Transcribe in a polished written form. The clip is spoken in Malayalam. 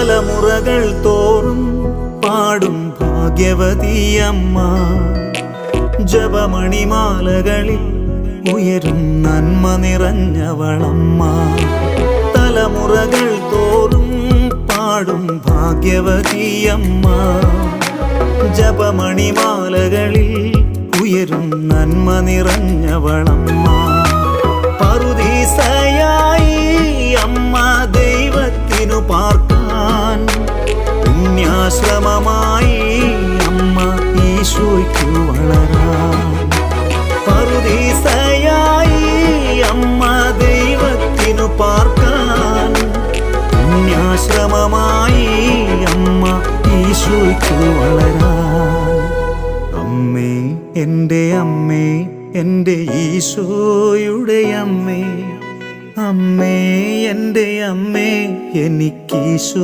തലമുറകൾ തോറും പാടും ഭാഗ്യവതിയമ്മ. ജപമണിമാലകളിൽ ഉയരും നന്മ നിറഞ്ഞവളമ്മ. തലമുറകൾ തോറും പാടും ഭാഗ്യവതിയമ്മ. ജപമണിമാലകളിൽ ഉയരും നന്മ നിറഞ്ഞവളമ്മ. പറുദീസയായി അമ്മ ദൈവത്തിനു പാർക്കാൻ, പുണ്യാശ്രമമായി അമ്മ ഈശോയ്ക്കു വളരാൻ. പറുദീസയായി അമ്മ ദൈവത്തിനു പാർക്കാൻ, പുണ്യാശ്രമമായി അമ്മ ഈശോയ്ക്കു വളരാൻ. അമ്മേ, എൻ്റെ അമ്മേ, എൻ്റെ ഈശോയുടെ അമ്മേ, അമ്മേ എൻ്റെ അമ്മേ, എനിക്കീശോ